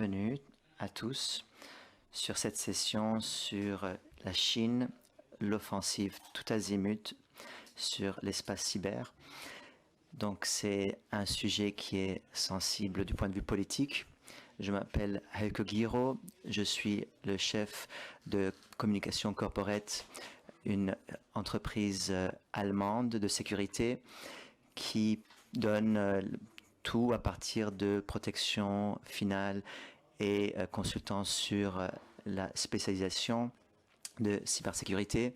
bienvenue à tous sur cette session sur la Chine, l'offensive tout azimut sur l'espace cyber. Donc c'est un sujet qui est sensible du point de vue politique. Je m'appelle Heike Giro, je suis le chef de communication corporate, une entreprise allemande de sécurité qui donne tout à partir de protection finale et consultant sur la spécialisation de cybersécurité.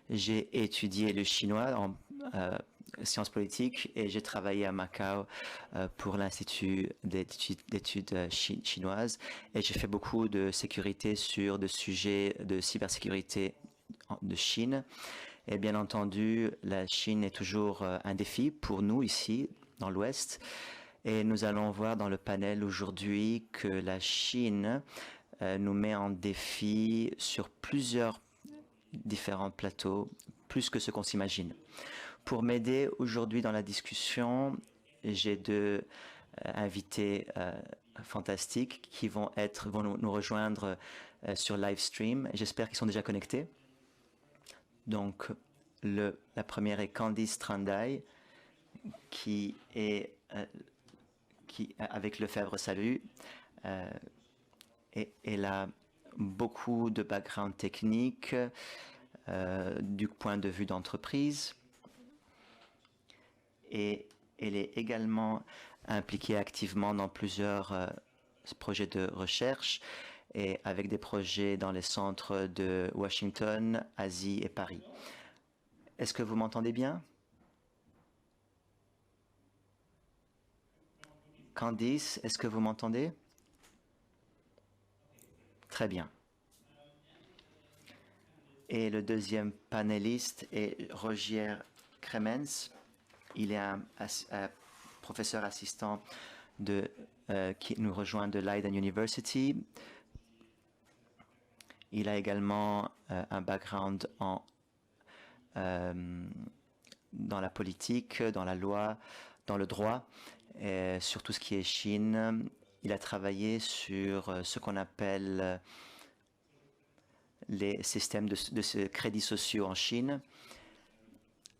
J'ai étudié le chinois en sciences politiques et j'ai travaillé à Macao pour l'Institut d'études chinoises et j'ai fait beaucoup de sécurité sur des sujets de cybersécurité de Chine. Et bien entendu, la Chine est toujours un défi pour nous ici dans l'Ouest. Et nous allons voir dans le panel aujourd'hui que la Chine nous met en défi sur plusieurs différents plateaux, plus que ce qu'on s'imagine. Pour m'aider aujourd'hui dans la discussion, j'ai deux invités fantastiques qui vont nous rejoindre sur live stream. J'espère qu'ils sont déjà connectés. Donc, la première est Candice Trandai, qui est avec Lefebvre Salut. Et elle a beaucoup de background technique du point de vue d'entreprise. Et elle est également impliquée activement dans plusieurs projets de recherche et avec des projets dans les centres de Washington, Asie et Paris. Est-ce que vous m'entendez bien? Candice, est-ce que vous m'entendez? Très bien. Et le deuxième panéliste est Rogier Kremens. Il est un professeur assistant qui nous rejoint de Leiden University. Il a également un background dans la politique, dans la loi, dans le droit, sur tout ce qui est Chine. Il a travaillé sur ce qu'on appelle les systèmes de crédits sociaux en Chine.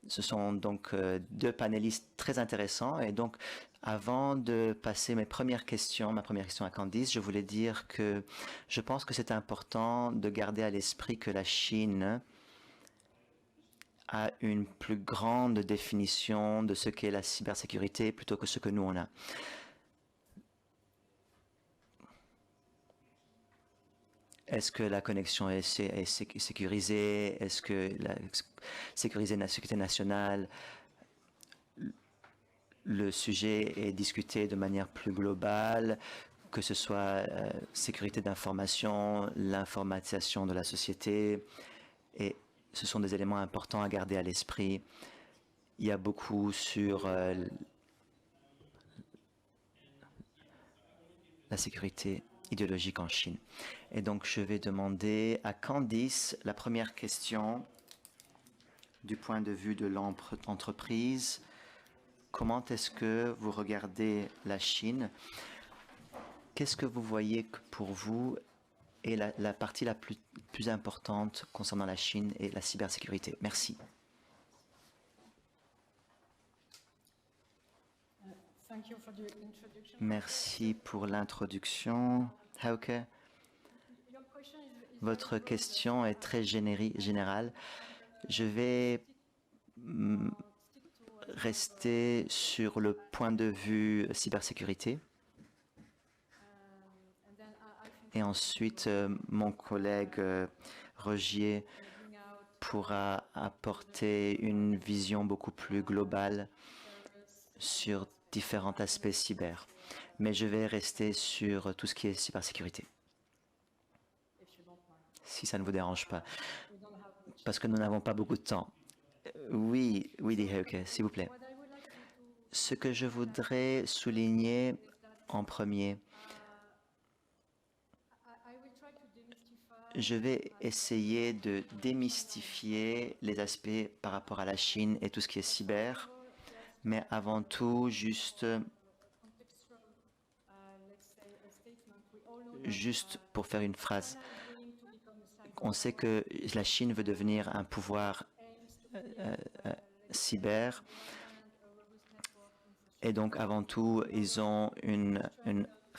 Ce sont donc deux panélistes très intéressants. Et donc, avant de passer ma première question à Candice, je voulais dire que je pense que c'est important de garder à l'esprit que la Chine a une plus grande définition de ce qu'est la cybersécurité plutôt que ce que nous on a. Est-ce que la connexion est sécurisée? Est-ce que la sécurité nationale? Le sujet est discuté de manière plus globale, que ce soit sécurité d'information, l'informatisation de la société, et ce sont des éléments importants à garder à l'esprit. Il y a beaucoup sur la sécurité idéologique en Chine. Et donc, je vais demander à Candice la première question du point de vue de l'entreprise. Comment est-ce que vous regardez la Chine? Qu'est-ce que vous voyez que pour vous est la partie la plus importante concernant la Chine et la cybersécurité? Merci. Merci pour l'introduction, Hauke. Votre question est très générale. Je vais rester sur le point de vue cybersécurité. Et ensuite, mon collègue Rogier pourra apporter une vision beaucoup plus globale sur différents aspects cyber. Mais je vais rester sur tout ce qui est cybersécurité, si ça ne vous dérange pas, parce que nous n'avons pas beaucoup de temps. Oui, dit Hauke, s'il vous plaît. Ce que je voudrais souligner en premier, je vais essayer de démystifier les aspects par rapport à la Chine et tout ce qui est cyber, mais avant tout, juste juste pour faire une phrase, on sait que la Chine veut devenir un pouvoir cyber, et donc avant tout, ils ont une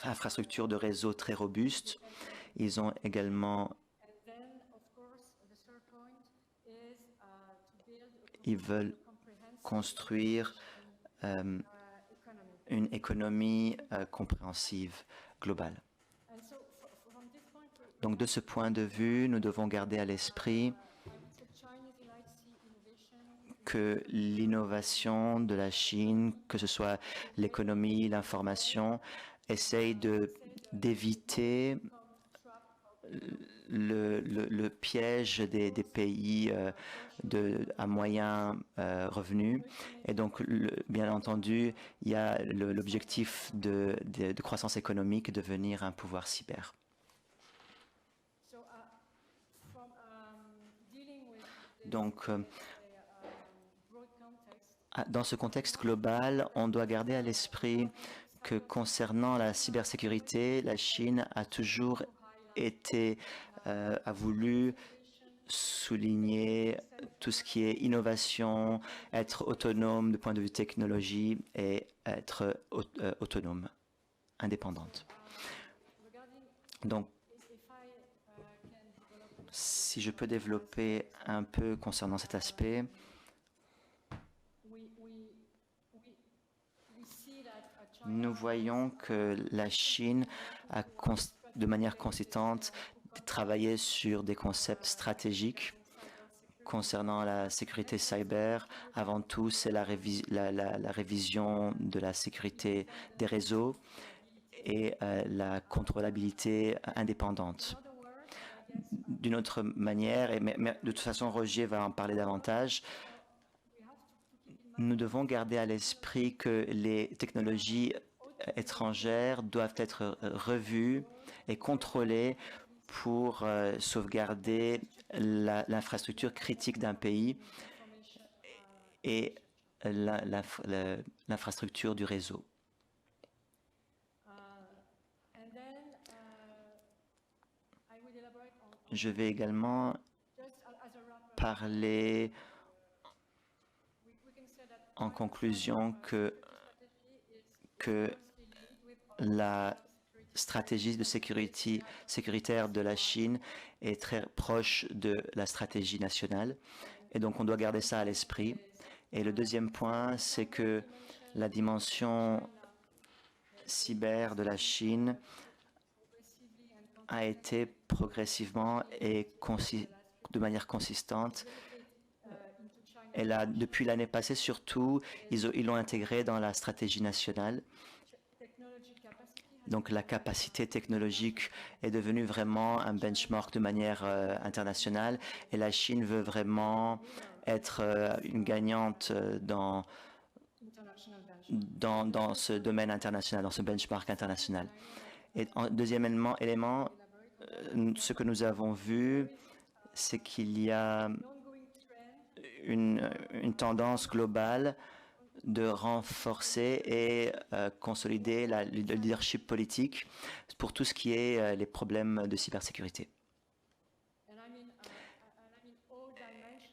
infrastructure de réseau très robuste. Ils ont également, ils veulent construire une économie compréhensive globale. Donc de ce point de vue, nous devons garder à l'esprit que l'innovation de la Chine, que ce soit l'économie, l'information, essaye d'éviter le piège des pays à moyen revenu. Et donc, bien entendu, il y a l'objectif de croissance économique, de devenir un pouvoir cyber. Donc, dans ce contexte global, on doit garder à l'esprit que concernant la cybersécurité, la Chine a toujours a voulu souligner tout ce qui est innovation, être autonome du point de vue technologie et être autonome, indépendante. Donc, si je peux développer un peu concernant cet aspect, nous voyons que la Chine a, de manière consistante, travaillé sur des concepts stratégiques concernant la sécurité cyber. Avant tout, c'est la révision de la sécurité des réseaux et la contrôlabilité indépendante. D'une autre manière, mais de toute façon, Roger va en parler davantage, nous devons garder à l'esprit que les technologies étrangères doivent être revues et contrôlées pour sauvegarder l'infrastructure critique d'un pays et l'infrastructure du réseau. Je vais également parler en conclusion que la stratégie de sécuritaire de la Chine est très proche de la stratégie nationale. Et donc, on doit garder ça à l'esprit. Et le deuxième point, c'est que la dimension cyber de la Chine a été progressivement et de manière consistante. Et là, depuis l'année passée, surtout, ils l'ont intégré dans la stratégie nationale. Donc, la capacité technologique est devenue vraiment un benchmark de manière internationale. Et la Chine veut vraiment être une gagnante dans ce domaine international, dans ce benchmark international. Et deuxième élément, ce que nous avons vu, c'est qu'il y a une tendance globale de renforcer et consolider le leadership politique pour tout ce qui est les problèmes de cybersécurité.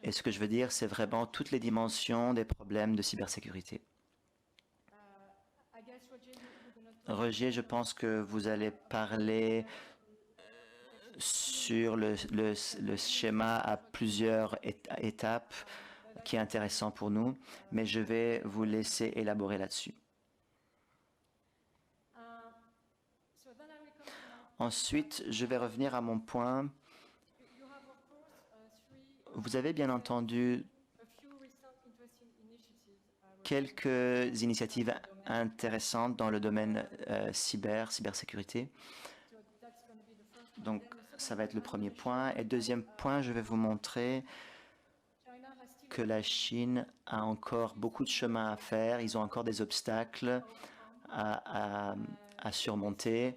Et ce que je veux dire, c'est vraiment toutes les dimensions des problèmes de cybersécurité. Roger, je pense que vous allez parler sur le schéma à plusieurs étapes qui est intéressant pour nous, mais je vais vous laisser élaborer là-dessus. Ensuite, je vais revenir à mon point. Vous avez bien entendu quelques initiatives intéressantes dans le domaine cybersécurité. Donc, ça va être le premier point. Et deuxième point, je vais vous montrer que la Chine a encore beaucoup de chemin à faire. Ils ont encore des obstacles à surmonter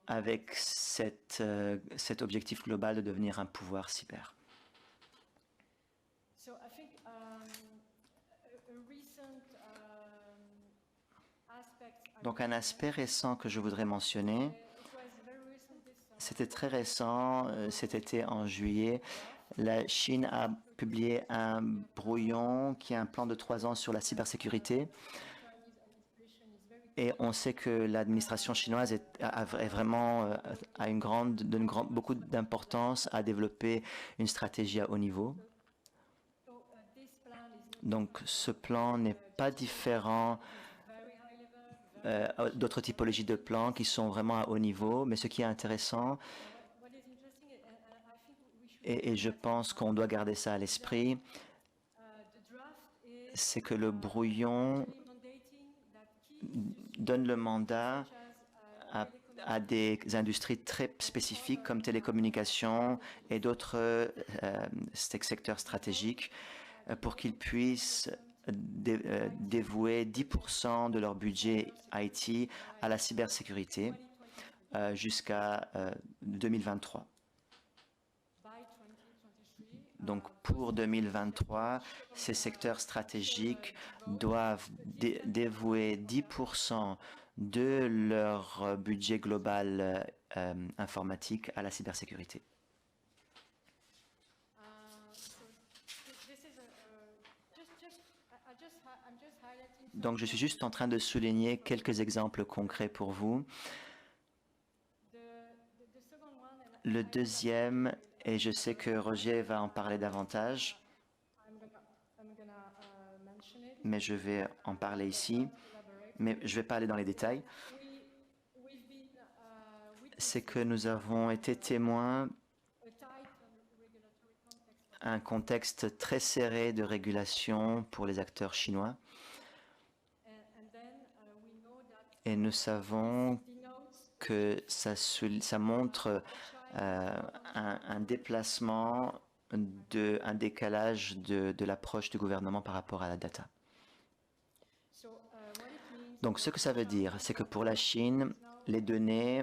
avec cet objectif global de devenir un pouvoir cyber. Donc un aspect récent que je voudrais mentionner, c'était très récent, cet été en juillet, la Chine a publié un brouillon qui est un plan de 3 ans sur la cybersécurité. Et on sait que l'administration chinoise est vraiment donne beaucoup d'importance à développer une stratégie à haut niveau. Donc ce plan n'est pas différent d'autres typologies de plans qui sont vraiment à haut niveau, mais ce qui est intéressant, et je pense qu'on doit garder ça à l'esprit, c'est que le brouillon donne le mandat à des industries très spécifiques comme télécommunications et d'autres secteurs stratégiques pour qu'ils puissent dévouer 10% de leur budget IT à la cybersécurité jusqu'à 2023. Donc pour 2023, ces secteurs stratégiques doivent dévouer 10% de leur budget global informatique à la cybersécurité. Donc je suis juste en train de souligner quelques exemples concrets pour vous. Le deuxième, et je sais que Roger va en parler davantage, mais je vais en parler ici, mais je ne vais pas aller dans les détails, c'est que nous avons été témoins d'un contexte très serré de régulation pour les acteurs chinois. Et nous savons que ça montre un déplacement, un décalage de l'approche du gouvernement par rapport à la data. Donc ce que ça veut dire, c'est que pour la Chine, les données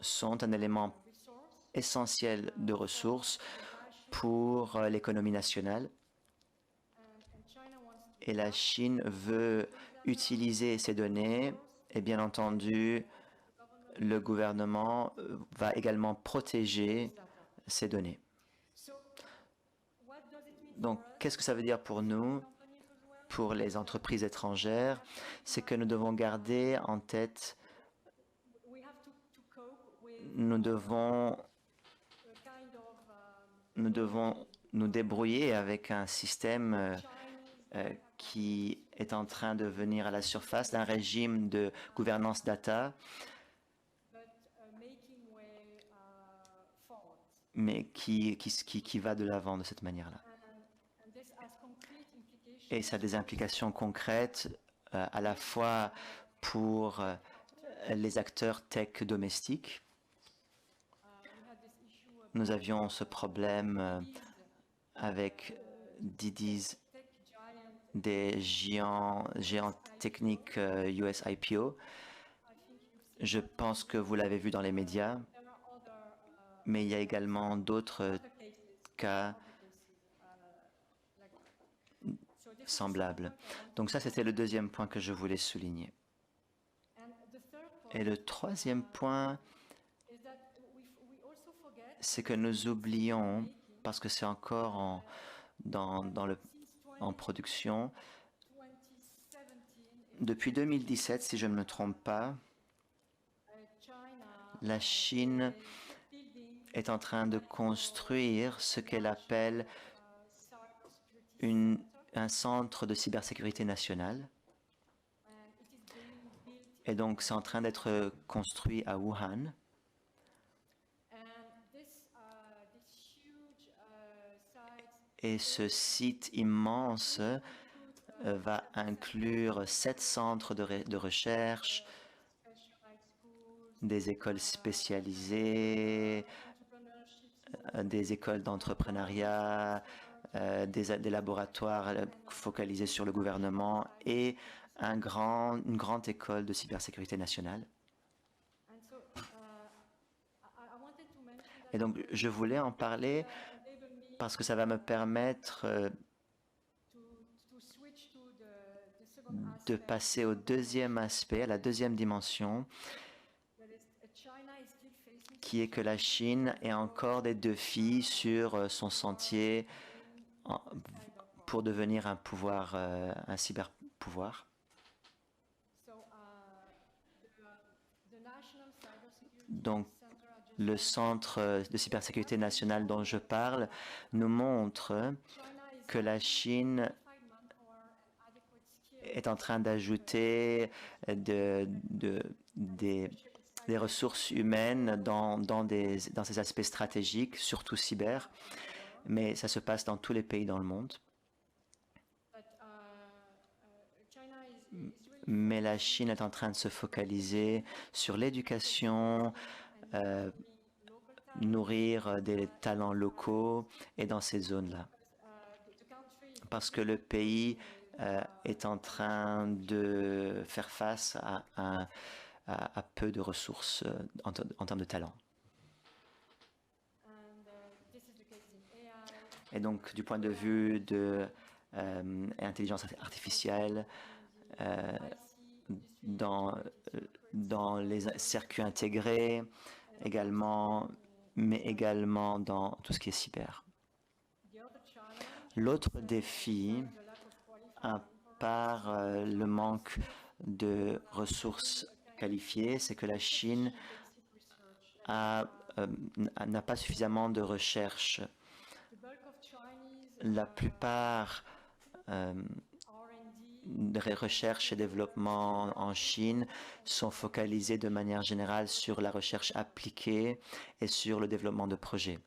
sont un élément essentiel de ressources pour l'économie nationale. Et la Chine veut utiliser ces données et bien entendu, le gouvernement va également protéger ces données. Donc, qu'est-ce que ça veut dire pour nous, pour les entreprises étrangères? C'est que nous devons garder en tête, nous devons nous débrouiller avec un système qui est en train de venir à la surface d'un régime de gouvernance data, mais qui va de l'avant de cette manière-là. Et ça a des implications concrètes à la fois pour les acteurs tech domestiques. Nous avions ce problème avec Didi's, des géants techniques US IPO. Je pense que vous l'avez vu dans les médias, mais il y a également d'autres cas semblables. Donc ça, c'était le deuxième point que je voulais souligner. Et le troisième point, c'est que nous oublions, parce que c'est encore en production, depuis 2017, si je ne me trompe pas, la Chine est en train de construire ce qu'elle appelle un centre de cybersécurité nationale. Et donc, c'est en train d'être construit à Wuhan. Et ce site immense va inclure 7 centres de recherche, des écoles spécialisées, des écoles d'entrepreneuriat, des laboratoires focalisés sur le gouvernement et une grande école de cybersécurité nationale. Et donc, je voulais en parler parce que ça va me permettre de passer au deuxième aspect, à la deuxième dimension, qui est que la Chine ait encore des défis sur son sentier pour devenir un pouvoir, un cyberpouvoir. Donc, le Centre de cybersécurité nationale dont je parle nous montre que la Chine est en train d'ajouter des ressources humaines dans ces aspects stratégiques, surtout cyber, mais ça se passe dans tous les pays dans le monde. Mais la Chine est en train de se focaliser sur l'éducation, nourrir des talents locaux et dans ces zones-là. Parce que le pays est en train de faire face à peu de ressources en termes de talent. Et donc, du point de vue de l'intelligence artificielle, dans les circuits intégrés également, mais également dans tout ce qui est cyber. L'autre défi, à part le manque de ressources qualifiées, c'est que la Chine n'a pas suffisamment de recherche. La plupart des recherches et développements en Chine sont focalisés de manière générale sur la recherche appliquée et sur le développement de projets.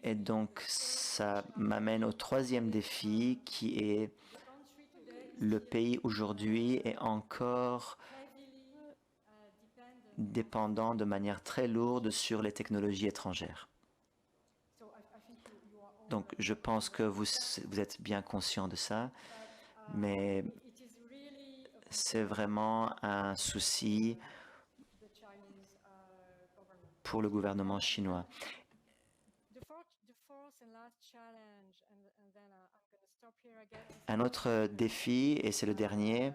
Et donc, ça m'amène au troisième défi qui est le pays aujourd'hui est encore dépendant de manière très lourde sur les technologies étrangères. Donc, je pense que vous êtes bien conscient de ça, mais c'est vraiment un souci pour le gouvernement chinois. Un autre défi, et c'est le dernier,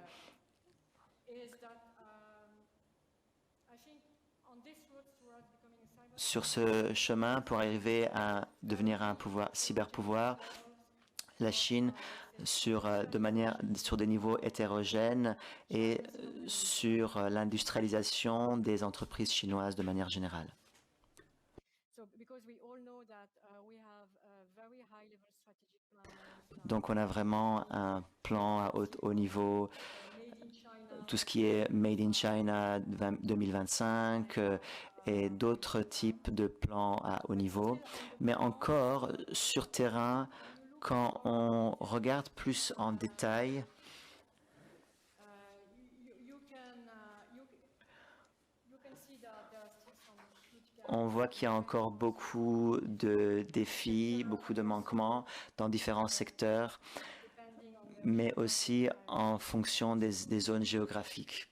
sur ce chemin pour arriver à devenir un cyberpouvoir, la Chine sur des niveaux hétérogènes et sur l'industrialisation des entreprises chinoises de manière générale. Donc on a vraiment un plan à haut niveau, tout ce qui est Made in China 2025 et d'autres types de plans à haut niveau. Mais encore sur terrain, quand on regarde plus en détail, on voit qu'il y a encore beaucoup de défis, beaucoup de manquements dans différents secteurs, mais aussi en fonction des zones géographiques.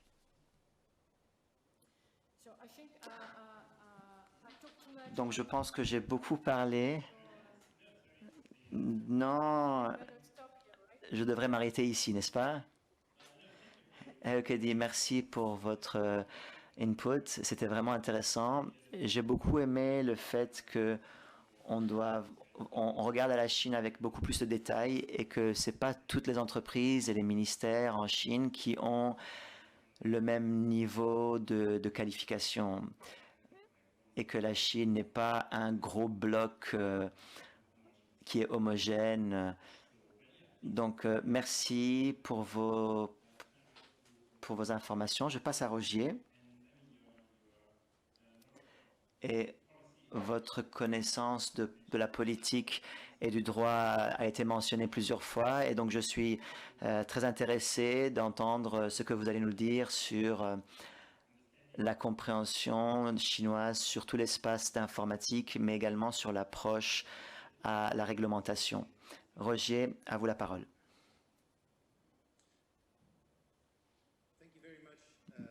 Donc je pense que j'ai beaucoup parlé. Non, je devrais m'arrêter ici, n'est-ce pas? Ok, merci pour votre input. C'était vraiment intéressant. J'ai beaucoup aimé le fait que on regarde à la Chine avec beaucoup plus de détails et que ce n'est pas toutes les entreprises et les ministères en Chine qui ont le même niveau de qualification et que la Chine n'est pas un gros bloc qui est homogène. Donc, merci pour vos informations. Je passe à Rogier. Et votre connaissance de la politique et du droit a été mentionnée plusieurs fois. Et donc, je suis très intéressé d'entendre ce que vous allez nous dire sur la compréhension chinoise sur tout l'espace d'informatique, mais également sur l'approche à la réglementation. Roger, à vous la parole.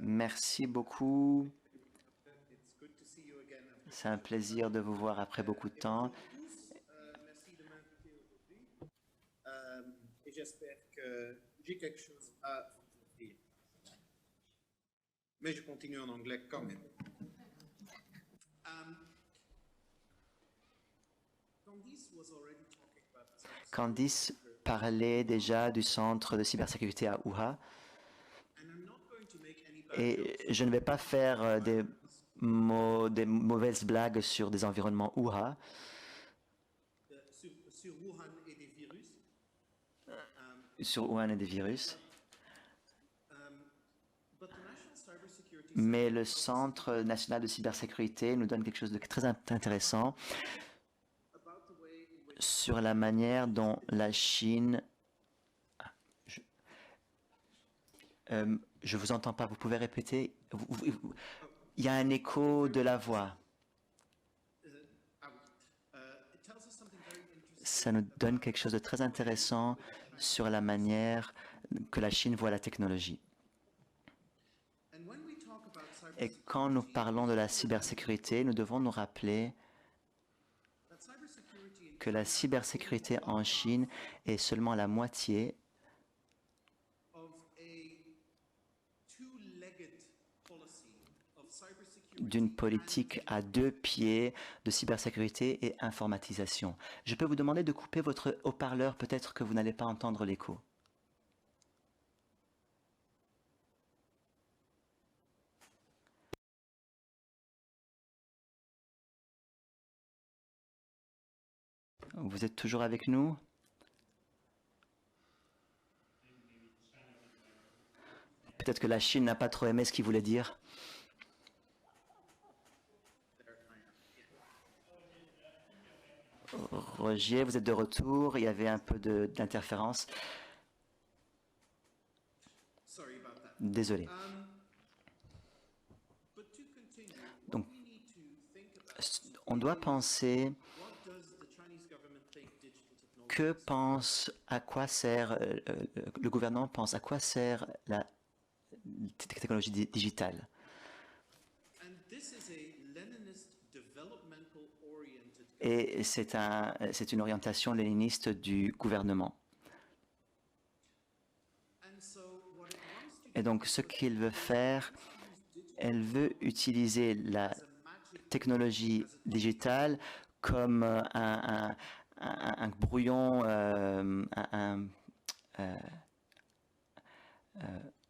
Merci beaucoup. C'est un plaisir de vous voir après beaucoup de temps. et j'espère que j'ai quelque chose à vous dire. Mais je continue en anglais quand même. Candice parlait déjà du centre de cybersécurité à Wuhan. Et je ne vais pas faire des mauvaises blagues sur des environnements Wuhan. Sur Wuhan et des virus. Sur Wuhan et des virus. Mais le Centre national de cybersécurité nous donne quelque chose de très intéressant sur la manière dont la Chine... Je vous entends pas, vous pouvez répéter? Il y a un écho de la voix. Ça nous donne quelque chose de très intéressant sur la manière que la Chine voit la technologie. Et quand nous parlons de la cybersécurité, nous devons nous rappeler que la cybersécurité en Chine est seulement la moitié d'une politique à 2 pieds de cybersécurité et informatisation. Je peux vous demander de couper votre haut-parleur, peut-être que vous n'allez pas entendre l'écho. Vous êtes toujours avec nous? Peut-être que la Chine n'a pas trop aimé ce qu'il voulait dire. Roger, vous êtes de retour. Il y avait un peu d'interférence. Désolé. Donc, on doit penser à quoi sert, le gouvernement pense à quoi sert la technologie digitale. Et c'est une orientation léniniste du gouvernement. Et donc, ce qu'il veut faire, elle veut utiliser la technologie digitale comme un brouillon,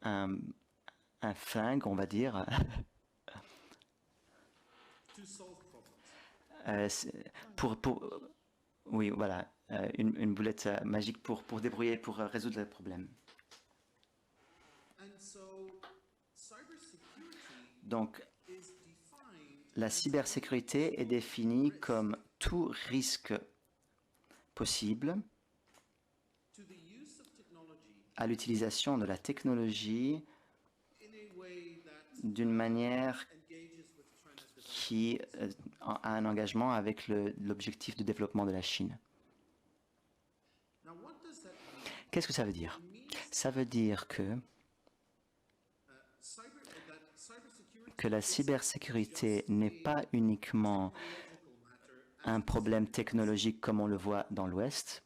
un flingue, on va dire, oui, voilà, une boulette magique pour débrouiller, pour résoudre le problème. Donc, la cybersécurité est définie comme tout risque possible à l'utilisation de la technologie d'une manière qui a un engagement avec l'objectif de développement de la Chine. Qu'est-ce que ça veut dire? Ça veut dire que la cybersécurité n'est pas uniquement un problème technologique comme on le voit dans l'Ouest.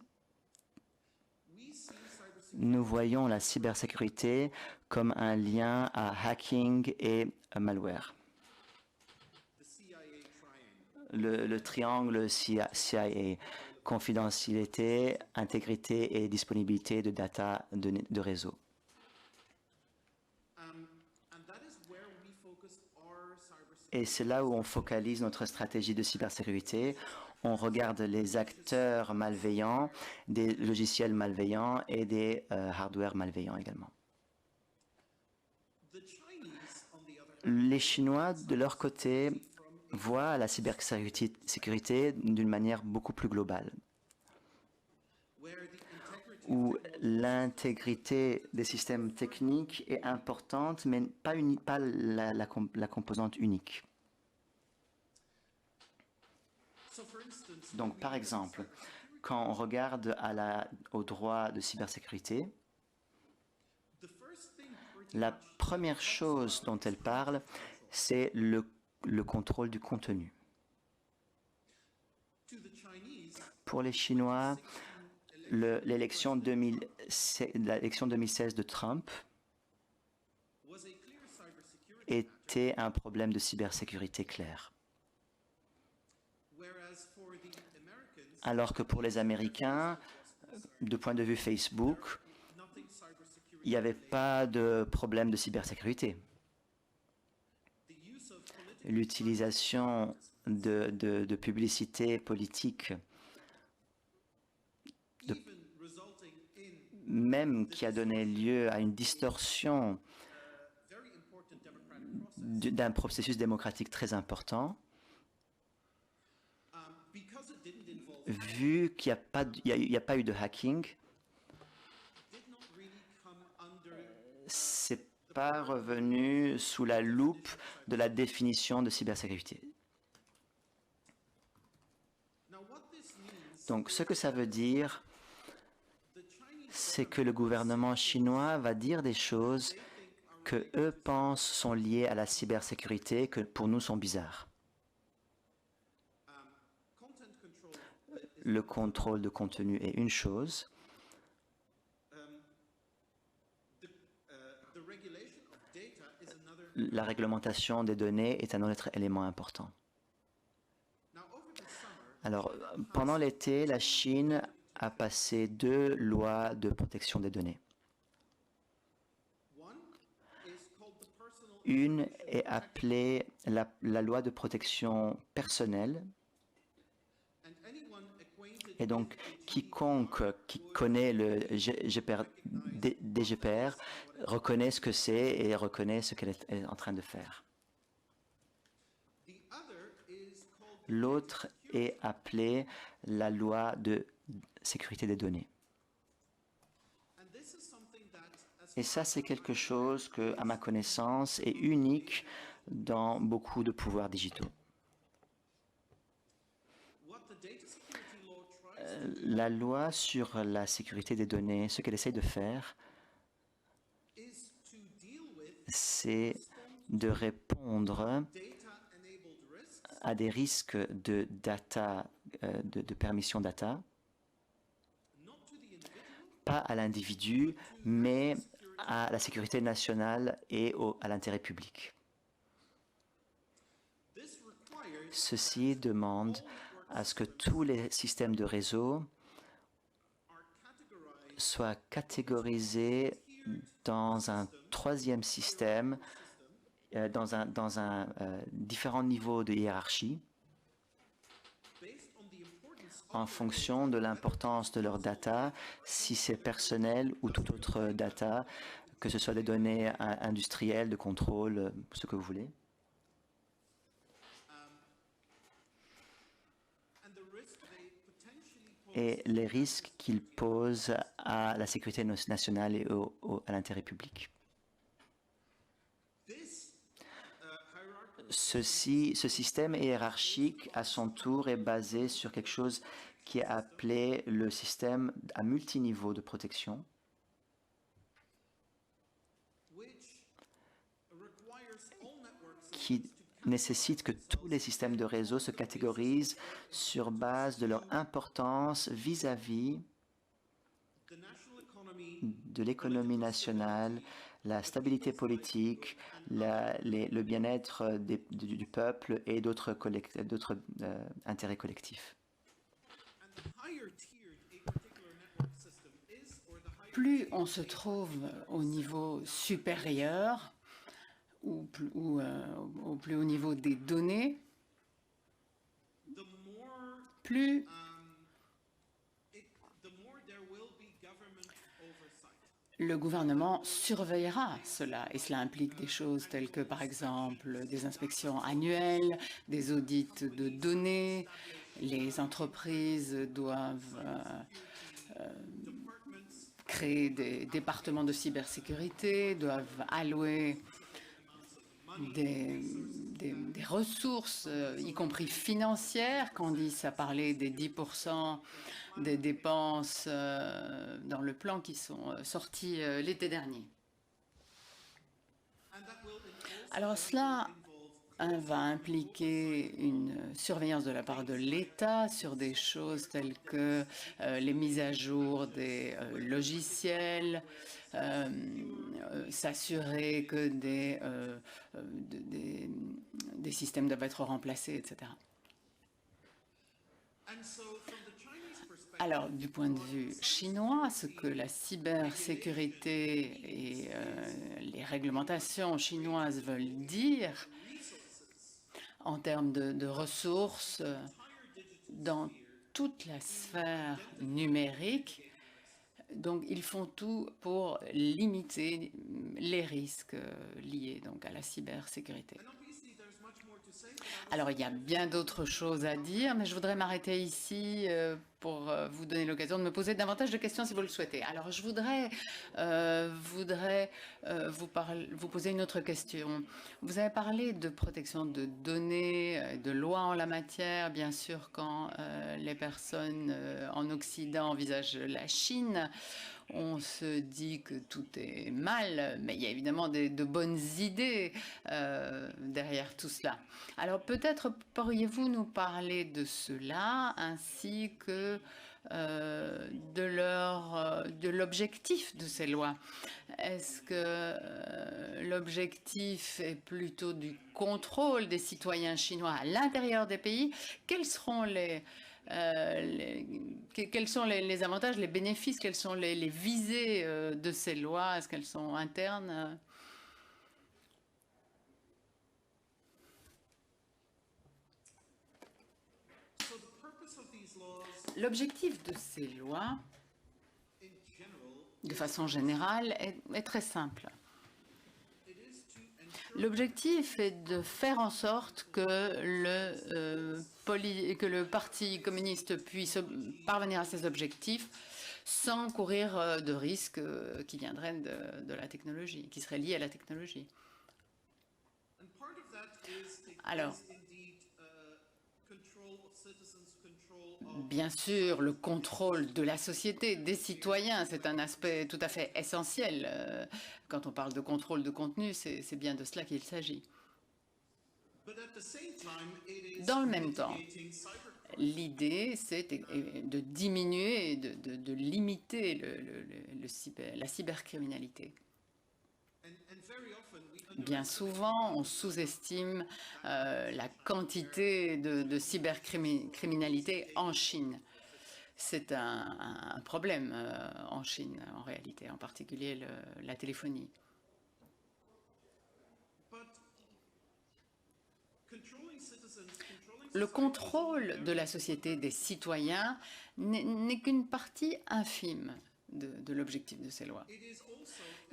Nous voyons la cybersécurité comme un lien à hacking et malware. Le triangle CIA, confidentialité, intégrité et disponibilité de data de réseau. Et c'est là où on focalise notre stratégie de cybersécurité. On regarde les acteurs malveillants, des logiciels malveillants et des hardware malveillants également. Les Chinois, de leur côté, voient la cybersécurité d'une manière beaucoup plus globale, où l'intégrité des systèmes techniques est importante, mais pas la composante unique. Donc, par exemple, quand on regarde au droit de cybersécurité, la première chose dont elle parle, c'est le contrôle du contenu. Pour les Chinois, l'élection 2016 de Trump était un problème de cybersécurité clair. Alors que pour les Américains, de point de vue Facebook, il n'y avait pas de problème de cybersécurité. L'utilisation de publicité politique, même qui a donné lieu à une distorsion d'un processus démocratique très important, vu qu'il n'y a pas eu de hacking, c'est pas revenu sous la loupe de la définition de cybersécurité. Donc, ce que ça veut dire, c'est que le gouvernement chinois va dire des choses que eux pensent sont liées à la cybersécurité, que pour nous sont bizarres. Le contrôle de contenu est une chose. La réglementation des données est un autre élément important. Alors, pendant l'été, la Chine a passé 2 lois de protection des données. Une est appelée la loi de protection personnelle. Et donc, quiconque qui connaît le DGPR reconnaît ce que c'est et reconnaît ce qu'elle est en train de faire. L'autre est appelée la loi de sécurité des données. Et ça, c'est quelque chose que, à ma connaissance, est unique dans beaucoup de pouvoirs digitaux. La loi sur la sécurité des données, ce qu'elle essaye de faire, c'est de répondre à des risques de data, de permission data, pas à l'individu, mais à la sécurité nationale et à l'intérêt public. Ceci demande à ce que tous les systèmes de réseau soient catégorisés dans un troisième système, dans un différent niveau de hiérarchie, en fonction de l'importance de leur data, si c'est personnel ou toute autre data, que ce soit des données industrielles, de contrôle, ce que vous voulez. Et les risques qu'ils posent à la sécurité nationale et à l'intérêt public. Ce système hiérarchique, à son tour, est basé sur quelque chose qui est appelé le système à multiniveau de protection, qui nécessite que tous les systèmes de réseau se catégorisent sur base de leur importance vis-à-vis de l'économie nationale, la stabilité politique, le bien-être du peuple et d'autres intérêts collectifs. Plus on se trouve au niveau supérieur, ou au plus haut niveau des données, plus le gouvernement surveillera cela. Et cela implique des choses telles que, par exemple, des inspections annuelles, des audits de données. Les entreprises doivent créer des départements de cybersécurité, doivent allouer des ressources, y compris financières. Candice a parlé des 10% des dépenses dans le plan qui sont sortis l'été dernier. Alors cela Un va impliquer une surveillance de la part de l'État sur des choses telles que les mises à jour des logiciels, s'assurer que des systèmes doivent être remplacés, etc. Alors, du point de vue chinois, ce que la cybersécurité et les réglementations chinoises veulent dire en termes de ressources dans toute la sphère numérique, donc ils font tout pour limiter les risques liés donc à la cybersécurité. Alors, il y a bien d'autres choses à dire, mais je voudrais m'arrêter ici pour vous donner l'occasion de me poser davantage de questions si vous le souhaitez. Alors, je voudrais vous poser une autre question. Vous avez parlé de protection de données, de lois en la matière. Bien sûr, quand les personnes en Occident envisagent la Chine, on se dit que tout est mal, mais il y a évidemment de bonnes idées derrière tout cela. Alors peut-être pourriez-vous nous parler de cela ainsi que de l'objectif de ces lois. Est-ce que l'objectif est plutôt du contrôle des citoyens chinois à l'intérieur des pays? Quels seront quels sont les avantages, les bénéfices, quelles sont les visées de ces lois? Est-ce qu'elles sont internes? L'objectif de ces lois, de façon générale, est très simple. L'objectif est de faire en sorte que le Parti communiste puisse parvenir à ses objectifs sans courir de risques qui viendraient de la technologie, qui seraient liés à la technologie. Alors, bien sûr, le contrôle de la société, des citoyens, c'est un aspect tout à fait essentiel. Quand on parle de contrôle de contenu, c'est bien de cela qu'il s'agit. Dans le même temps, l'idée, c'est de diminuer et de limiter la cybercriminalité. Bien souvent, on sous-estime la quantité de cybercriminalité en Chine. C'est un problème en Chine, en réalité, en particulier la téléphonie. Le contrôle de la société des citoyens n'est qu'une partie infime de l'objectif de ces lois.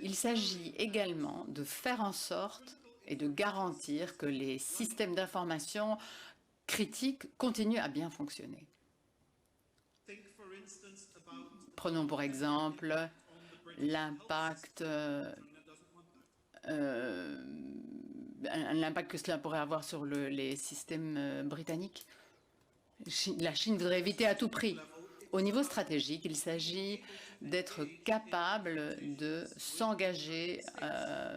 Il s'agit également de faire en sorte et de garantir que les systèmes d'information critiques continuent à bien fonctionner. Prenons pour exemple l'impact que cela pourrait avoir sur les systèmes britanniques. La Chine voudrait éviter à tout prix. Au niveau stratégique, il s'agit d'être capable de s'engager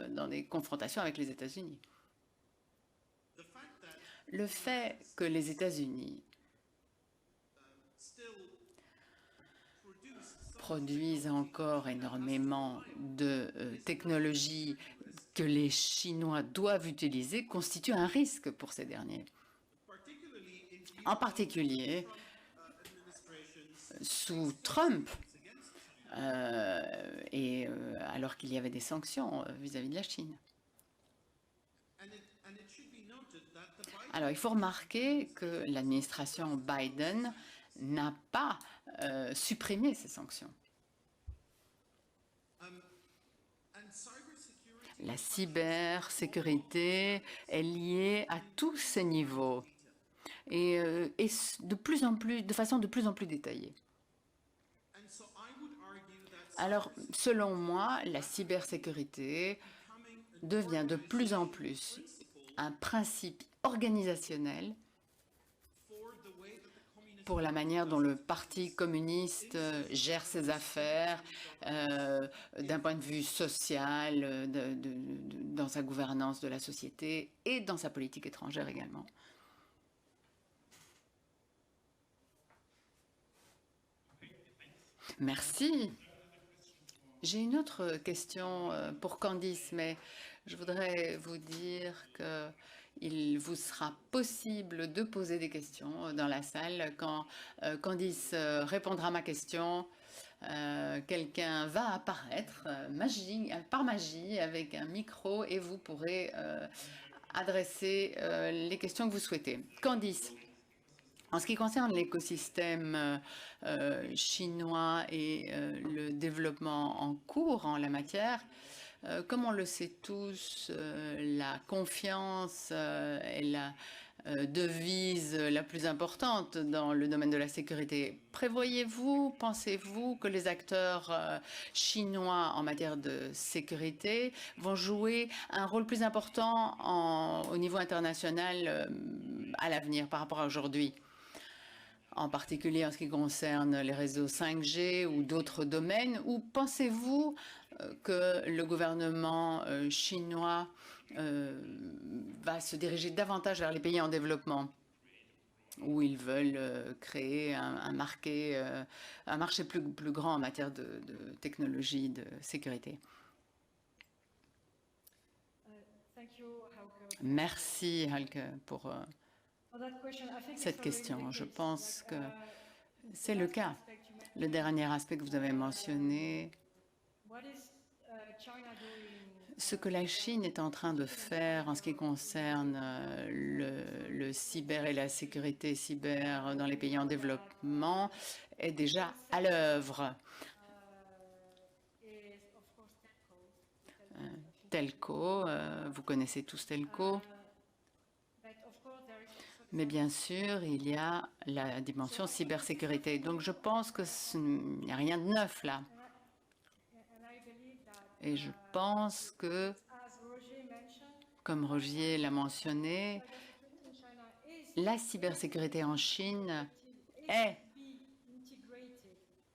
dans des confrontations avec les États-Unis. Le fait que les États-Unis produisent encore énormément de technologies que les Chinois doivent utiliser constitue un risque pour ces derniers. En particulier, sous Trump, alors qu'il y avait des sanctions vis-à-vis de la Chine. Alors, il faut remarquer que l'administration Biden n'a pas supprimé ces sanctions. La cybersécurité est liée à tous ces niveaux et de façon de plus en plus détaillée. Alors, selon moi, la cybersécurité devient de plus en plus un principe organisationnel pour la manière dont le Parti communiste gère ses affaires d'un point de vue social, dans sa gouvernance de la société et dans sa politique étrangère également. Merci. J'ai une autre question pour Candice, mais je voudrais vous dire qu'il vous sera possible de poser des questions dans la salle. Quand Candice répondra à ma question, quelqu'un va apparaître par magie avec un micro et vous pourrez adresser les questions que vous souhaitez. Candice. En ce qui concerne l'écosystème chinois et le développement en cours en la matière, comme on le sait tous, la confiance est la devise la plus importante dans le domaine de la sécurité. Prévoyez-vous, pensez-vous que les acteurs chinois en matière de sécurité vont jouer un rôle plus important au niveau international à l'avenir par rapport à aujourd'hui? En particulier en ce qui concerne les réseaux 5G ou d'autres domaines, ou pensez-vous que le gouvernement chinois va se diriger davantage vers les pays en développement, où ils veulent créer un marché plus grand en matière de technologie de sécurité? Merci, Halke, pour cette question. Je pense que c'est le cas. Le dernier aspect que vous avez mentionné, ce que la Chine est en train de faire en ce qui concerne le cyber et la sécurité cyber dans les pays en développement est déjà à l'œuvre. Telco, vous connaissez tous Telco. Mais bien sûr, il y a la dimension cybersécurité. Donc je pense qu'il n'y a rien de neuf là. Et je pense que, comme Roger l'a mentionné, la cybersécurité en Chine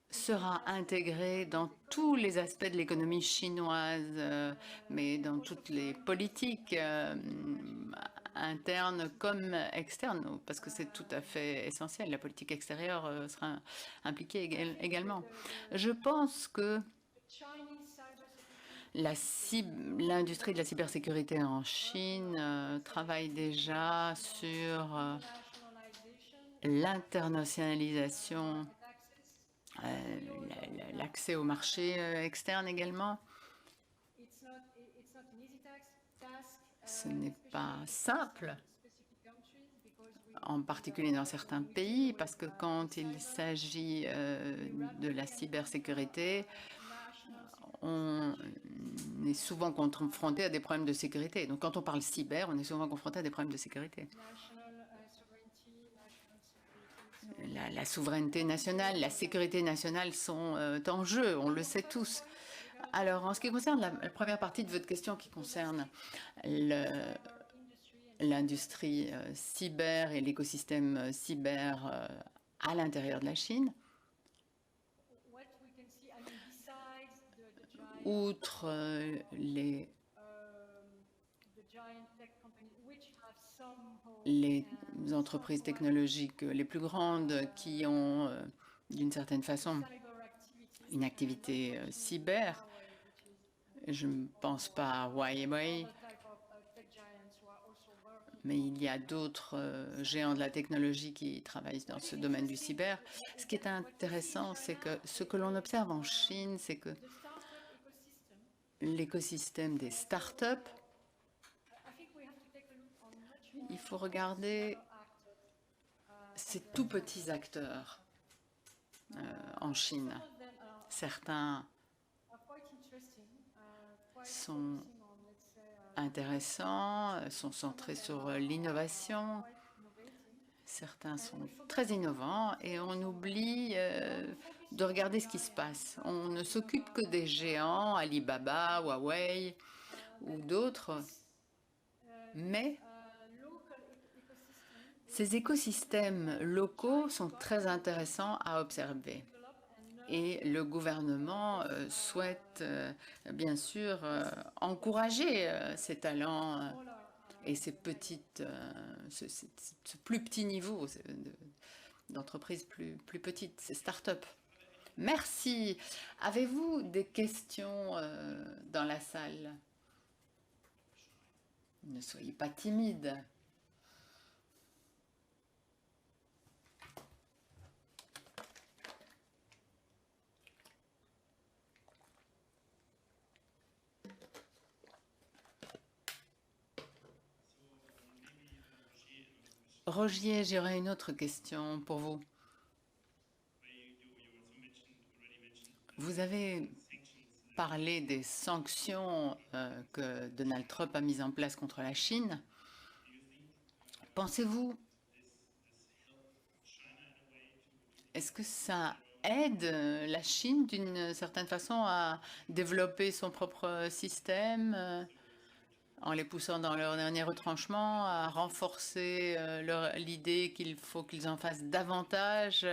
sera intégrée dans tous les aspects de l'économie chinoise, mais dans toutes les politiques interne comme externe, parce que c'est tout à fait essentiel. La politique extérieure sera impliquée également. Je pense que l'industrie de la cybersécurité en Chine travaille déjà sur l'internationalisation, l'accès au marché externe également. Ce n'est pas simple, en particulier dans certains pays, parce que quand il s'agit de la cybersécurité, on est souvent confronté à des problèmes de sécurité. Donc quand on parle cyber, on est souvent confronté à des problèmes de sécurité. La souveraineté nationale, la sécurité nationale sont en jeu, on le sait tous. Alors, en ce qui concerne la première partie de votre question qui concerne l'industrie cyber et l'écosystème cyber à l'intérieur de la Chine, outre les entreprises technologiques les plus grandes qui ont, d'une certaine façon, une activité cyber, je ne pense pas à Huawei, mais il y a d'autres géants de la technologie qui travaillent dans ce domaine du cyber. Ce qui est intéressant, c'est que ce que l'on observe en Chine, c'est que l'écosystème des startups, il faut regarder ces tout petits acteurs en Chine. Certains sont intéressants, sont centrés sur l'innovation. Certains sont très innovants et on oublie de regarder ce qui se passe. On ne s'occupe que des géants, Alibaba, Huawei ou d'autres, mais Ces écosystèmes locaux sont très intéressants à observer. Et le gouvernement souhaite bien sûr encourager ces talents et ces petites, ce plus petit niveau d'entreprises plus petites, ces startups. Merci. Avez-vous des questions dans la salle? Ne soyez pas timide. Rogier, j'aurais une autre question pour vous. Vous avez parlé des sanctions que Donald Trump a mises en place contre la Chine. Pensez-vous, est-ce que ça aide la Chine d'une certaine façon à développer son propre système en les poussant dans leur dernier retranchement, à renforcer l'idée qu'il faut qu'ils en fassent davantage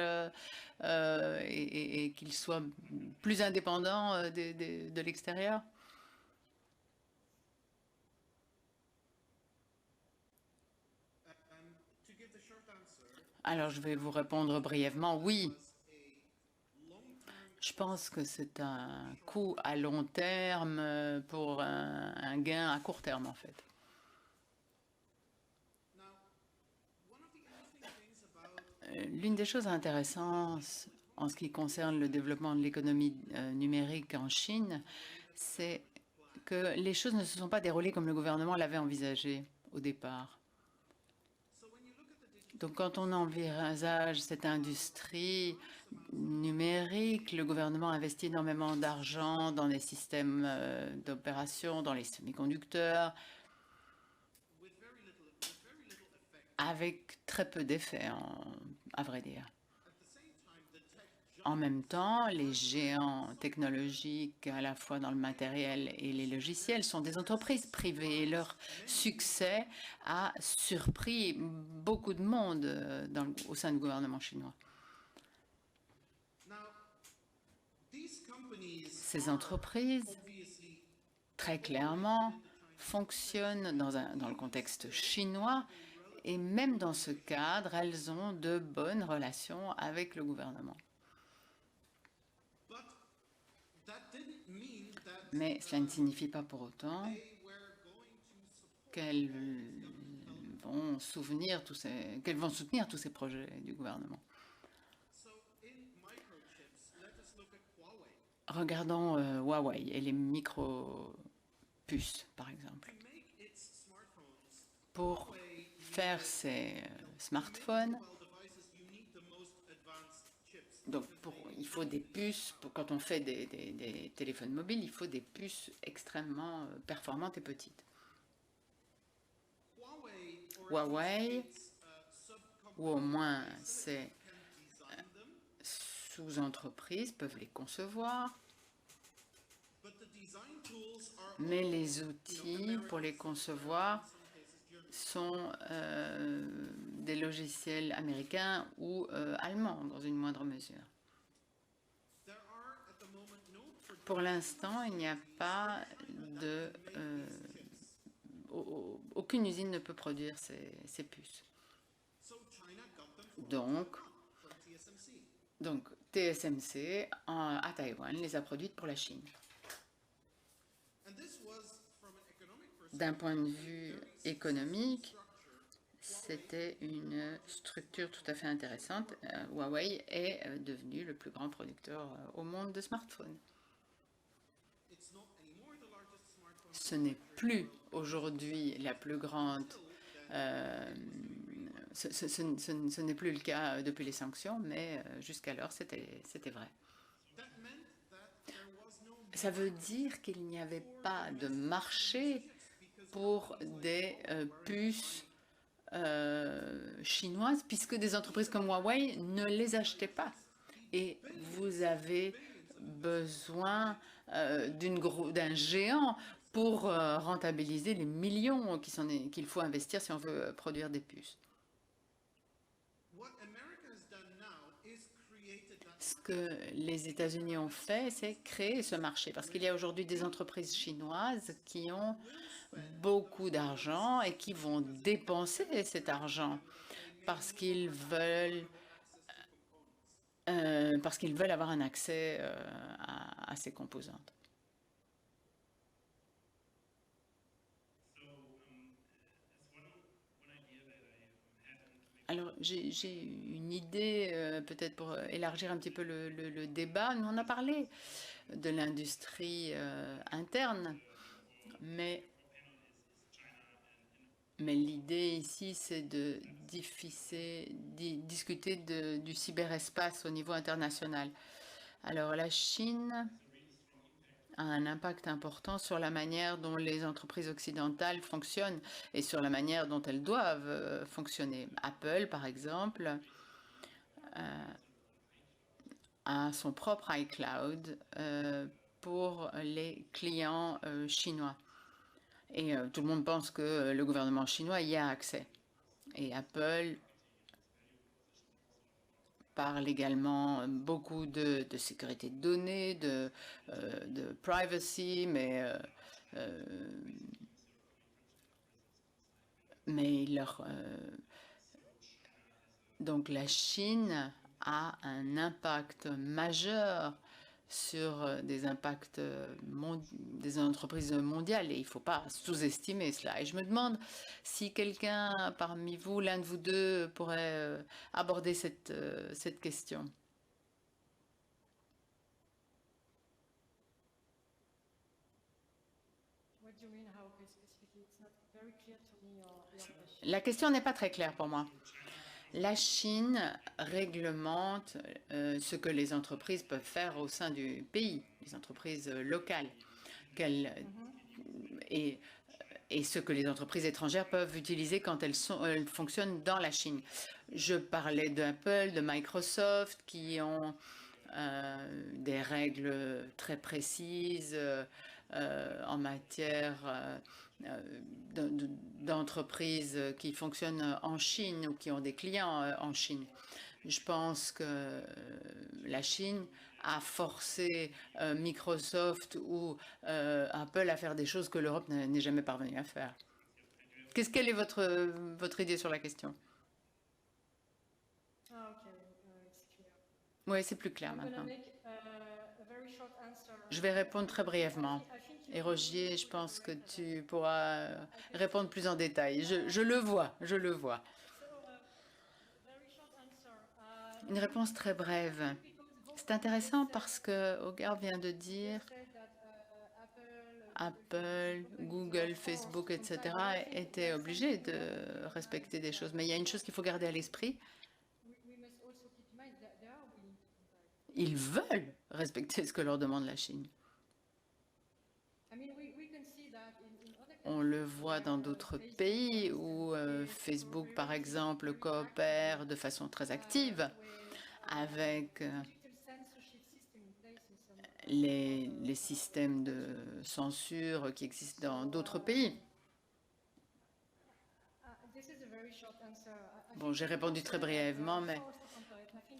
et qu'ils soient plus indépendants de l'extérieur? Alors, je vais vous répondre brièvement, oui. Je pense que c'est un coût à long terme pour un gain à court terme, en fait. L'une des choses intéressantes en ce qui concerne le développement de l'économie numérique en Chine, c'est que les choses ne se sont pas déroulées comme le gouvernement l'avait envisagé au départ. Donc quand on envisage cette industrie numérique, le gouvernement investit énormément d'argent dans les systèmes d'opération, dans les semi-conducteurs, avec très peu d'effets, à vrai dire. En même temps, les géants technologiques, à la fois dans le matériel et les logiciels, sont des entreprises privées et leur succès a surpris beaucoup de monde au sein du gouvernement chinois. Ces entreprises, très clairement, fonctionnent dans le contexte chinois et même dans ce cadre, elles ont de bonnes relations avec le gouvernement. Mais cela ne signifie pas pour autant qu'elles vont soutenir tous ces projets du gouvernement. Regardons Huawei et les micro-puces, par exemple. Pour faire ces smartphones, donc il faut des puces, quand on fait des téléphones mobiles, il faut des puces extrêmement performantes et petites. Huawei, ou au moins ses sous-entreprises, peuvent les concevoir, mais les outils pour les concevoir sont des logiciels américains ou allemands dans une moindre mesure. Pour l'instant, il n'y a pas de... aucune usine ne peut produire ces puces. Donc TSMC à Taïwan les a produites pour la Chine. D'un point de vue économique, c'était une structure tout à fait intéressante. Huawei est devenu le plus grand producteur au monde de smartphones. Ce n'est plus aujourd'hui la plus grande... ce n'est plus le cas depuis les sanctions, mais jusqu'alors, c'était vrai. Ça veut dire qu'il n'y avait pas de marché pour des puces chinoises, puisque des entreprises comme Huawei ne les achetaient pas. Et vous avez besoin d'un géant pour rentabiliser les millions qu'il faut investir si on veut produire des puces. que les États-Unis ont fait, c'est créer ce marché. Parce qu'il y a aujourd'hui des entreprises chinoises qui ont beaucoup d'argent et qui vont dépenser cet argent parce qu'ils veulent avoir un accès à ces composantes. Alors, j'ai une idée, peut-être pour élargir un petit peu le débat. Nous, on a parlé de l'industrie interne, mais l'idée ici, c'est de discuter du cyberespace au niveau international. Alors, la Chine a un impact important sur la manière dont les entreprises occidentales fonctionnent et sur la manière dont elles doivent fonctionner. Apple, par exemple, a son propre iCloud pour les clients chinois. Et tout le monde pense que le gouvernement chinois y a accès. Et Apple parle également beaucoup de sécurité de données, de privacy, mais donc la Chine a un impact majeur sur des impacts des entreprises mondiales et il ne faut pas sous-estimer cela. Et je me demande si quelqu'un parmi vous, l'un de vous deux, pourrait aborder cette question. La question n'est pas très claire pour moi. La Chine réglemente ce que les entreprises peuvent faire au sein du pays, les entreprises locales, et ce que les entreprises étrangères peuvent utiliser quand elles fonctionnent dans la Chine. Je parlais d'Apple, de Microsoft, qui ont des règles très précises en matière d'entreprises qui fonctionnent en Chine ou qui ont des clients en Chine. Je pense que la Chine a forcé Microsoft ou Apple à faire des choses que l'Europe n'est jamais parvenue à faire. Quelle est votre idée sur la question? Oui, c'est plus clair maintenant. Je vais répondre très brièvement. Et Rogier, je pense que tu pourras répondre plus en détail. Je le vois, je le vois. Une réponse très brève. C'est intéressant parce que Hogarth vient de dire Apple, Google, Facebook, etc. étaient obligés de respecter des choses. Mais il y a une chose qu'il faut garder à l'esprit. Ils veulent respecter ce que leur demande la Chine. On le voit dans d'autres pays où Facebook, par exemple, coopère de façon très active avec les systèmes de censure qui existent dans d'autres pays. Bon, j'ai répondu très brièvement, mais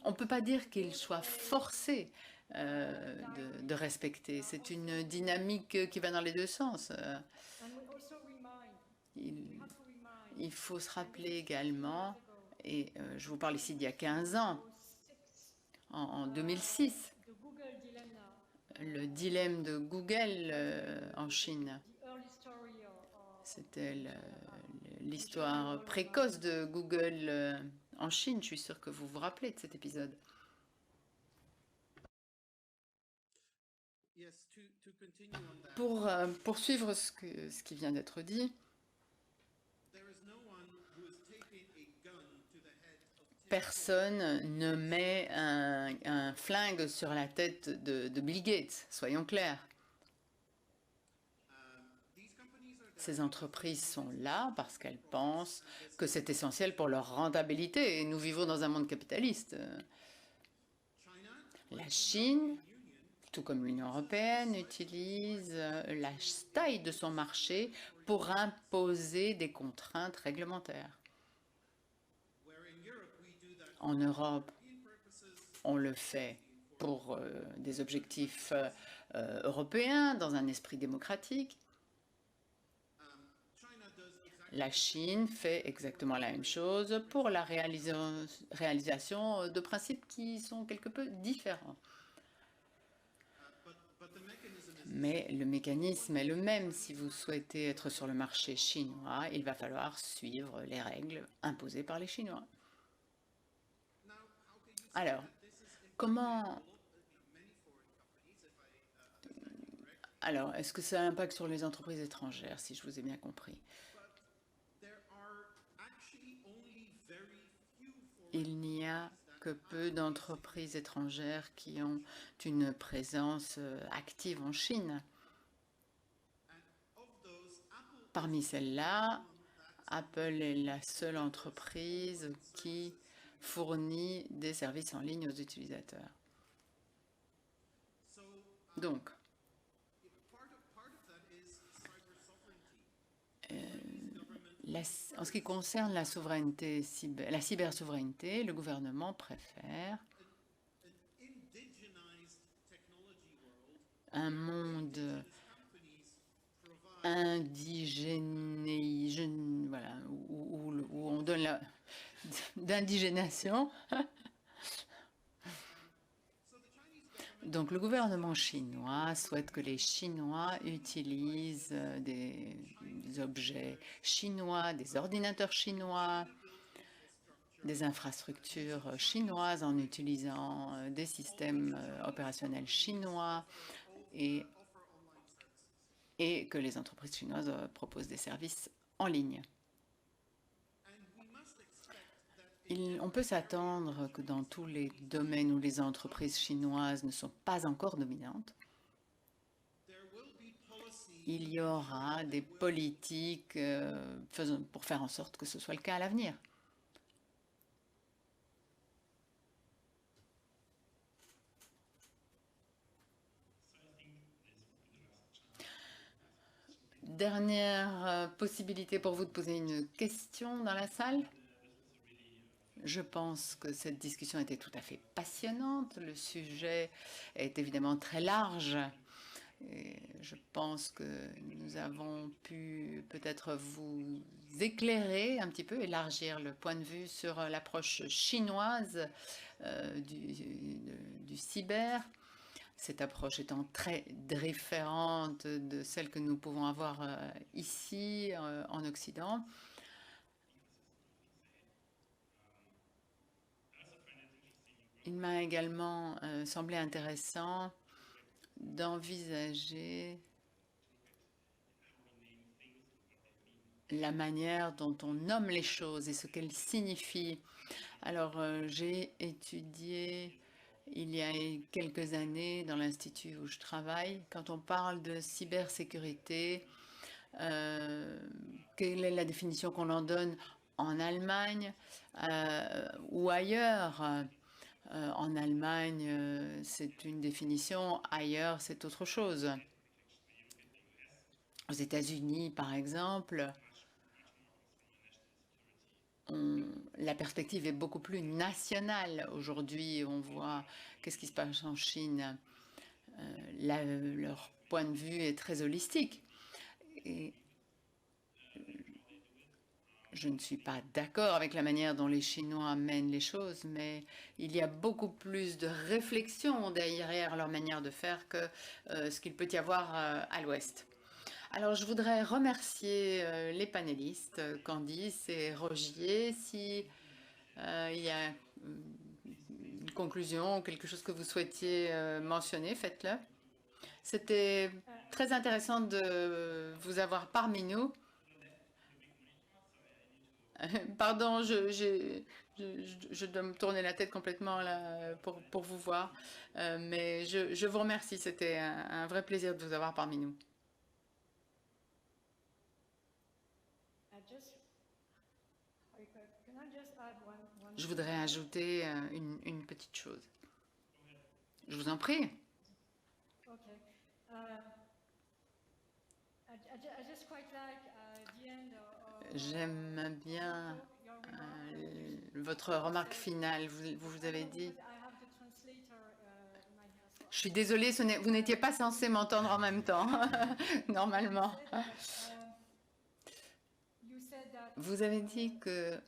on ne peut pas dire qu'ils soient forcés de respecter. C'est une dynamique qui va dans les deux sens. Il faut se rappeler également, et je vous parle ici d'il y a 15 ans, en 2006, le dilemme de Google en Chine. C'était l'histoire précoce de Google en Chine. Je suis sûre que vous vous rappelez de cet épisode. Pour poursuivre ce qui vient d'être dit, personne ne met un flingue sur la tête de Bill Gates, soyons clairs. Ces entreprises sont là parce qu'elles pensent que c'est essentiel pour leur rentabilité et nous vivons dans un monde capitaliste. La Chine, tout comme l'Union européenne, utilise la taille de son marché pour imposer des contraintes réglementaires. En Europe, on le fait pour des objectifs européens dans un esprit démocratique. La Chine fait exactement la même chose pour la réalisation de principes qui sont quelque peu différents. Mais le mécanisme est le même. Si vous souhaitez être sur le marché chinois, il va falloir suivre les règles imposées par les Chinois. Alors, comment... Alors, est-ce que ça a un impact sur les entreprises étrangères, si je vous ai bien compris? Il n'y a que peu d'entreprises étrangères qui ont une présence active en Chine. Parmi celles-là, Apple est la seule entreprise qui fournit des services en ligne aux utilisateurs. Donc, en ce qui concerne la souveraineté, la cybersouveraineté, le gouvernement préfère un monde indigéné, voilà, où on donne d'indigénation. Donc le gouvernement chinois souhaite que les Chinois utilisent des objets chinois, des ordinateurs chinois, des infrastructures chinoises en utilisant des systèmes opérationnels chinois et que les entreprises chinoises proposent des services en ligne. On peut s'attendre que dans tous les domaines où les entreprises chinoises ne sont pas encore dominantes, il y aura des politiques pour faire en sorte que ce soit le cas à l'avenir. Dernière possibilité pour vous de poser une question dans la salle. Je pense que cette discussion était tout à fait passionnante. Le sujet est évidemment très large. Et je pense que nous avons pu peut-être vous éclairer un petit peu, élargir le point de vue sur l'approche chinoise du cyber. Cette approche étant très différente de celle que nous pouvons avoir ici en Occident. Il m'a également semblé intéressant d'envisager la manière dont on nomme les choses et ce qu'elles signifient. Alors, j'ai étudié il y a quelques années dans l'institut où je travaille, quand on parle de cybersécurité, quelle est la définition qu'on en donne en Allemagne ou ailleurs? En Allemagne, c'est une définition, ailleurs, c'est autre chose. Aux États-Unis, par exemple, la perspective est beaucoup plus nationale. Aujourd'hui, on voit qu'est-ce qui se passe en Chine. Leur point de vue est très holistique. Et je ne suis pas d'accord avec la manière dont les Chinois mènent les choses, mais il y a beaucoup plus de réflexion derrière leur manière de faire que ce qu'il peut y avoir à l'Ouest. Alors, je voudrais remercier les panélistes, Candice et Rogier. Si il y a une conclusion ou quelque chose que vous souhaitiez mentionner, faites-le. C'était très intéressant de vous avoir parmi nous. Pardon, je dois me tourner la tête complètement là pour vous voir. Mais je vous remercie. C'était un vrai plaisir de vous avoir parmi nous. Je voudrais ajouter une petite chose. Je vous en prie. J'aime bien votre remarque finale. Vous avez dit Je suis désolée, vous n'étiez pas censé m'entendre en même temps, normalement. Vous avez dit que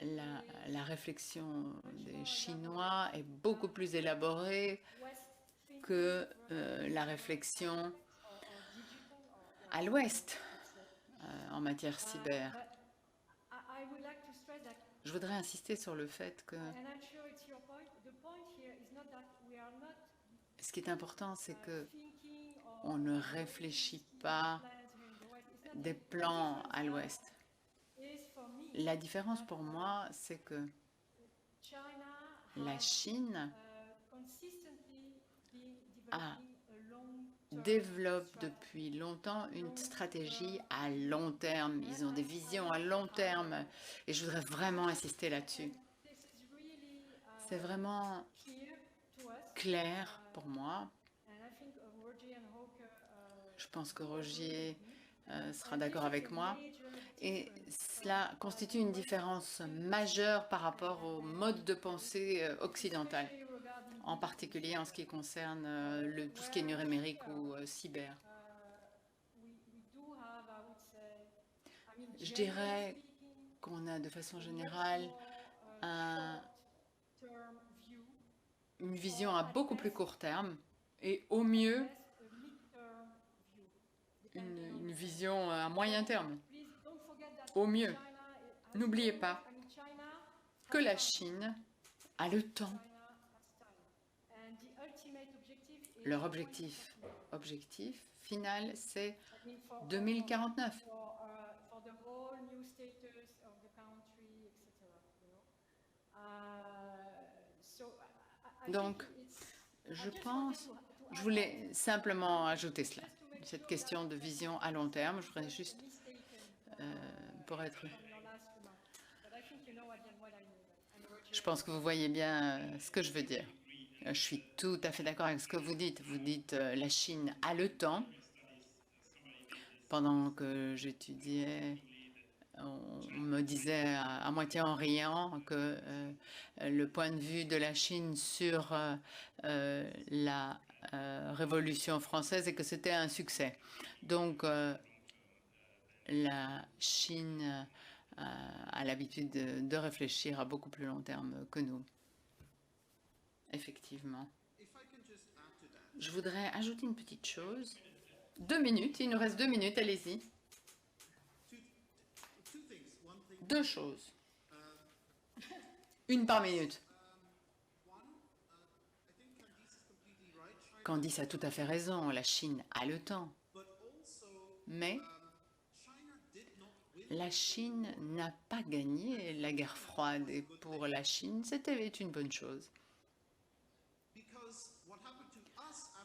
la réflexion des Chinois est beaucoup plus élaborée que la réflexion à l'Ouest en matière cyber. Je voudrais insister sur le fait que ce qui est important, c'est que on ne réfléchit pas des plans à l'Ouest. La différence pour moi, c'est que la Chine développe depuis longtemps une stratégie à long terme. Ils ont des visions à long terme et je voudrais vraiment insister là-dessus. C'est vraiment clair pour moi. Je pense que Roger sera d'accord avec moi. Et cela constitue une différence majeure par rapport au mode de pensée occidental, en particulier en ce qui concerne tout ce qui est numérique ou cyber. Je dirais qu'on a de façon générale une vision à beaucoup plus court terme et au mieux une vision à moyen terme. Au mieux, n'oubliez pas que la Chine a le temps. Leur objectif final, c'est 2049. Donc, je voulais simplement ajouter cela, cette question de vision à long terme. Je voudrais juste, pour être... Je pense que vous voyez bien ce que je veux dire. Je suis tout à fait d'accord avec ce que vous dites. Vous dites la Chine a le temps. Pendant que j'étudiais, on me disait à moitié en riant que le point de vue de la Chine sur la Révolution française et que c'était un succès. Donc la Chine a l'habitude de réfléchir à beaucoup plus long terme que nous. Effectivement. Je voudrais ajouter une petite chose. 2 minutes, il nous reste 2 minutes, allez-y. 2 choses. Une par minute. Candice a tout à fait raison, la Chine a le temps. Mais la Chine n'a pas gagné la guerre froide et pour la Chine, c'était une bonne chose.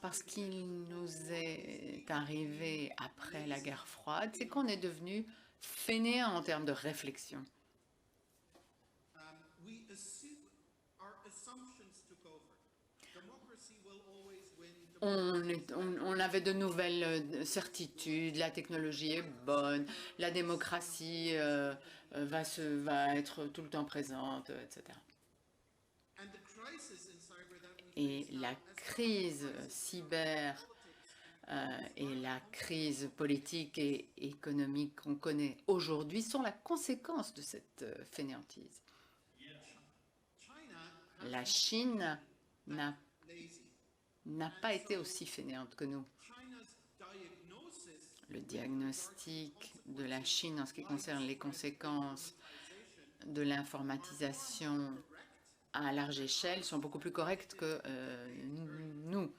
Parce qu'il nous est arrivé après la guerre froide, c'est qu'on est devenu fainéant en termes de réflexion. On avait de nouvelles certitudes, la technologie est bonne, la démocratie va être tout le temps présente, etc. Et la crise cyber et la crise politique et économique qu'on connaît aujourd'hui sont la conséquence de cette fainéantise. La Chine n'a pas été aussi fainéante que nous. Le diagnostic de la Chine en ce qui concerne les conséquences de l'informatisation à large échelle sont beaucoup plus correctes que nous.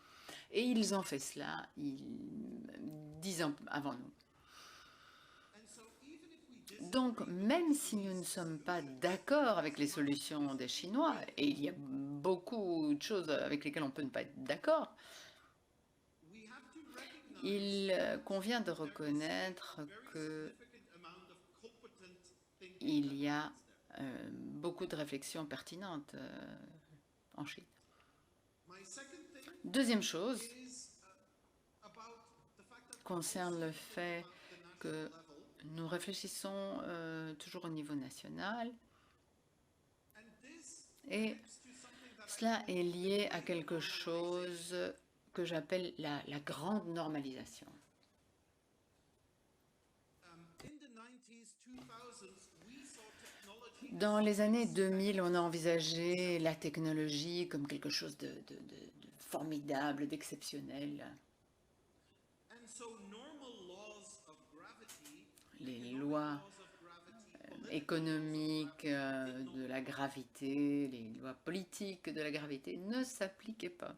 Et ils ont fait cela 10 ans avant nous. Donc, même si nous ne sommes pas d'accord avec les solutions des Chinois, et il y a beaucoup de choses avec lesquelles on peut ne pas être d'accord, il convient de reconnaître qu'il y a beaucoup de réflexions pertinentes en Chine. Deuxième chose concerne le fait que nous réfléchissons toujours au niveau national et Cela est lié à quelque chose que j'appelle la grande normalisation. Dans les années 2000, on a envisagé la technologie comme quelque chose de formidable, d'exceptionnel. Les lois économiques de la gravité, les lois politiques de la gravité ne s'appliquaient pas.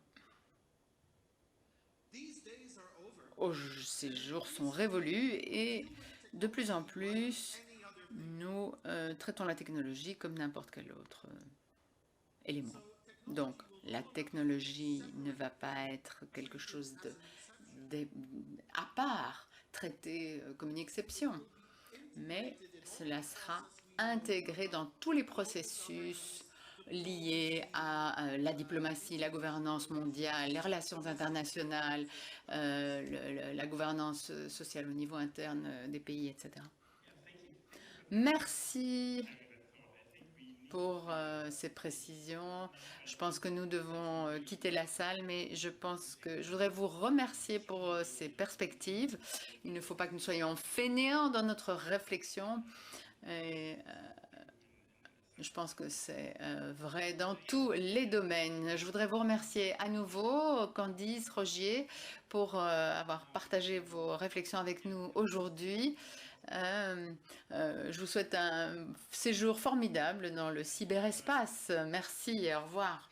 Ces jours sont révolus et de plus en plus, nous traitons la technologie comme n'importe quel autre élément. Donc, la technologie ne va pas être quelque chose à part, traité comme une exception, mais cela sera intégré dans tous les processus liés à la diplomatie, la gouvernance mondiale, les relations internationales, la gouvernance sociale au niveau interne des pays, etc. Merci pour ces précisions. Je pense que nous devons quitter la salle, mais je voudrais vous remercier pour ces perspectives. Il ne faut pas que nous soyons fainéants dans notre réflexion. Et, je pense que c'est vrai dans tous les domaines. Je voudrais vous remercier à nouveau, Candice, Rogier, pour avoir partagé vos réflexions avec nous aujourd'hui. Je vous souhaite un séjour formidable dans le cyberespace. Merci et au revoir.